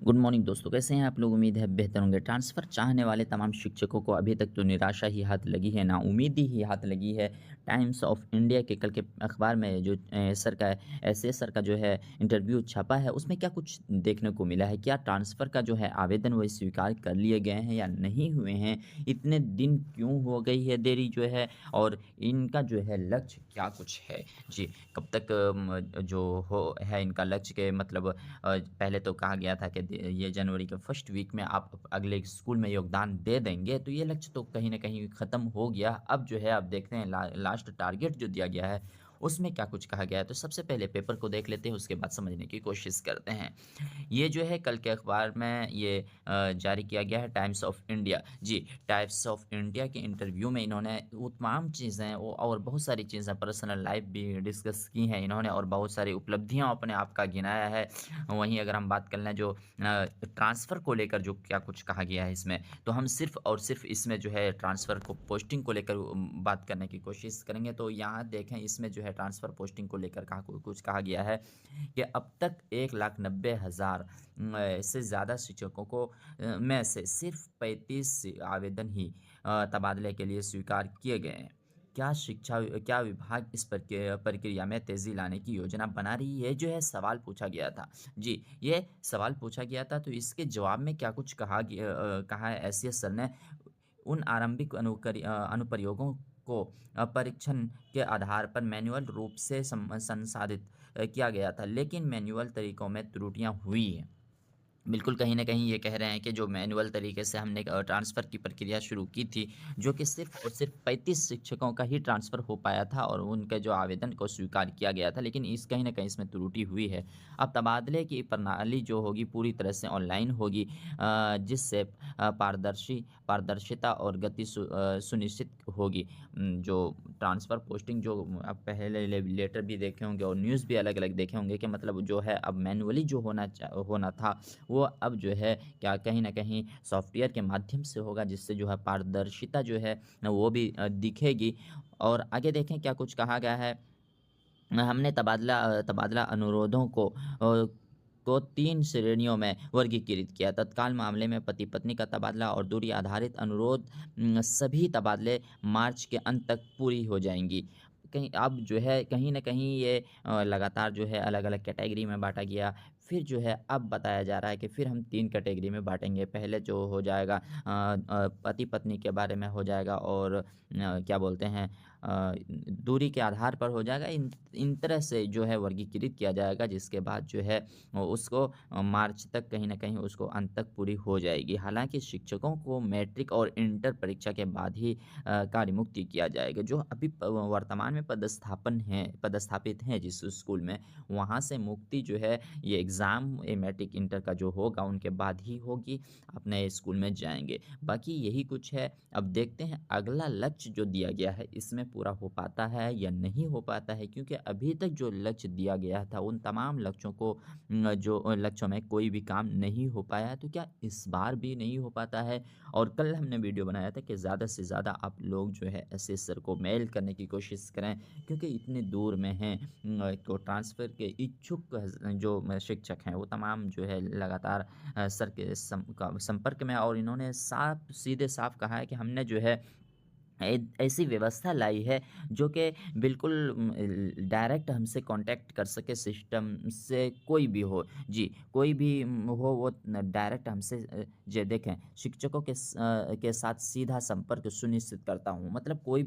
Good morning दोस्तों, कैसे हैं आप लोग? उम्मीद है बेहतर होंगे। ट्रांसफ़र चाहने वाले तमाम शिक्षकों को अभी तक तो निराशा ही हाथ लगी है, नाउम्मीदी ही हाथ लगी है। टाइम्स ऑफ इंडिया के कल के अखबार में जो सर का एसए सर का जो है इंटरव्यू छपा है, उसमें क्या कुछ देखने को मिला है? क्या ट्रांसफ़र का जो है आवेदन वो स्वीकार कर लिए गए हैं या नहीं हुए हैं? इतने दिन क्यों हो गई है देरी जो है, और इनका जो है लक्ष्य क्या कुछ है? जी, कब तक जो हो है इनका लक्ष्य के मतलब पहले तो कहा गया था कि ये जनवरी के फर्स्ट वीक में आप अगले स्कूल में योगदान दे देंगे, तो ये लक्ष्य तो कहीं न कहीं ख़त्म हो गया। अब जो है, अब देखते हैं लास्ट टारगेट जो दिया गया है, उसमें क्या कुछ कहा गया है। तो सबसे पहले पेपर को देख लेते हैं, उसके बाद समझने की कोशिश करते हैं। ये जो है कल के अखबार में ये जारी किया गया है, टाइम्स ऑफ इंडिया। जी, टाइम्स ऑफ इंडिया के इंटरव्यू में इन्होंने वो तमाम चीज़ें वो और बहुत सारी चीज़ें पर्सनल लाइफ़ भी डिस्कस की हैं इन्होंने, और बहुत सारी उपलब्धियाँ अपने आप का गिनाया है। वहीं अगर हम बात कर लें जो ट्रांसफ़र को लेकर जो क्या कुछ कहा गया है इसमें, तो हम सिर्फ़ और सिर्फ़ इसमें जो है ट्रांसफ़र को पोस्टिंग को लेकर बात करने की कोशिश करेंगे। तो यहाँ देखें, इसमें जो है ट्रांसफ़र पोस्टिंग को लेकर कहा कुछ कहा गया है कि अब तक 1,90,000 से ज़्यादा शिक्षकों को में से सिर्फ 35 आवेदन ही तबादले के लिए स्वीकार किए गए हैं। क्या विभाग इस प्रक्रिया में तेज़ी लाने की योजना बना रही है? जो है सवाल पूछा गया था। जी, ये सवाल पूछा गया था, तो इसके जवाब में क्या कुछ कहा है एससीएस सर ने। उन आरंभिक अनुप्रयोगों को परीक्षण के आधार पर मैन्युअल रूप से संसाधित किया गया था, लेकिन मैन्युअल तरीकों में त्रुटियाँ हुई हैं। बिल्कुल, कहीं न कहीं ये कह रहे हैं कि जो मैनुअल तरीके से हमने ट्रांसफ़र की प्रक्रिया शुरू की थी, जो कि सिर्फ़ और सिर्फ़ 35 शिक्षकों का ही ट्रांसफ़र हो पाया था और उनके जो आवेदन को स्वीकार किया गया था, लेकिन इस कहीं न कहीं इसमें त्रुटि हुई है। अब तबादले की प्रणाली जो होगी पूरी तरह से ऑनलाइन होगी, जिससे पारदर्शिता और गति सुनिश्चित होगी। जो ट्रांसफ़र पोस्टिंग जो आप पहले लेटर भी देखे होंगे और न्यूज़ भी अलग-अलग देखे होंगे कि मतलब जो है अब मैनुअली जो होना था, वो अब जो है क्या कहीं न कहीं सॉफ्टवेयर के माध्यम से होगा, जिससे जो है पारदर्शिता जो है वो भी दिखेगी। और आगे देखें क्या कुछ कहा गया है। हमने तबादला अनुरोधों को 3 श्रेणियों में वर्गीकृत किया। तत्काल मामले में पति-पत्नी का तबादला और दूरी आधारित अनुरोध, सभी तबादले मार्च के अंत तक पूरी हो जाएँगी। कहीं अब जो है कहीं न कहीं ये लगातार जो है अलग-अलग कैटेगरी में बाँटा गया। फिर जो है अब बताया जा रहा है कि फिर हम 3 कैटेगरी में बाँटेंगे। पहले जो हो जाएगा पति-पत्नी के बारे में हो जाएगा, और क्या बोलते हैं, दूरी के आधार पर हो जाएगा। इन इन तरह से जो है वर्गीकृत किया जाएगा, जिसके बाद जो है उसको मार्च तक कहीं न कहीं उसको अंत तक पूरी हो जाएगी। हालाँकि शिक्षकों को मैट्रिक और इंटर परीक्षा के बाद ही कार्यमुक्ति किया जाएगा। जो अभी वर्तमान में पदस्थापित हैं जिस स्कूल में, वहाँ से मुक्ति जो है ये एग्ज़ाम ये मैट्रिक इंटर का जो होगा उनके बाद ही होगी, आप नए स्कूल में जाएँगे। बाकी यही कुछ है। अब देखते हैं अगला लक्ष्य जो दिया गया है इसमें पूरा हो पाता है या नहीं हो पाता है, क्योंकि अभी तक जो लक्ष्य दिया गया था उन तमाम लक्ष्यों को जो लक्ष्यों में कोई भी काम नहीं हो पाया है, तो क्या इस बार भी नहीं हो पाता है? और कल हमने वीडियो बनाया था कि ज़्यादा से ज़्यादा आप लोग जो है एसएस सर को मेल करने की कोशिश करें, क्योंकि इतने दूर में हैं। तो ट्रांसफ़र के इच्छुक जो शिक्षक हैं वो तमाम जो है लगातार सर के संपर्क में हैं, और इन्होंने सीधे साफ कहा है कि हमने जो है ऐसी व्यवस्था लाई है जो कि बिल्कुल डायरेक्ट हमसे कांटेक्ट कर सके, सिस्टम से कोई भी हो। जी, कोई भी हो वो डायरेक्ट हमसे जे देखें शिक्षकों के साथ सीधा संपर्क सुनिश्चित करता हूँ। मतलब कोई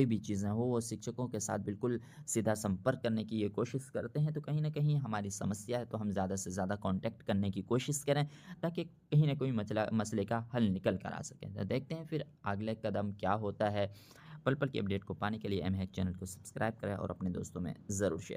भी चीज़ें हो वो शिक्षकों के साथ बिल्कुल सीधा संपर्क करने की ये कोशिश करते हैं। तो कहीं न कहीं हमारी समस्या है, तो हम ज़्यादा से ज़्यादा कांटेक्ट करने की कोशिश करें, ताकि कहीं न कहीं मसले का हल निकल कर आ सके। तो देखते हैं फिर अगले कदम क्या होता है। पल-पल की अपडेट को पाने के लिए एम हैक चैनल को सब्सक्राइब करें और अपने दोस्तों में ज़रूर शेयर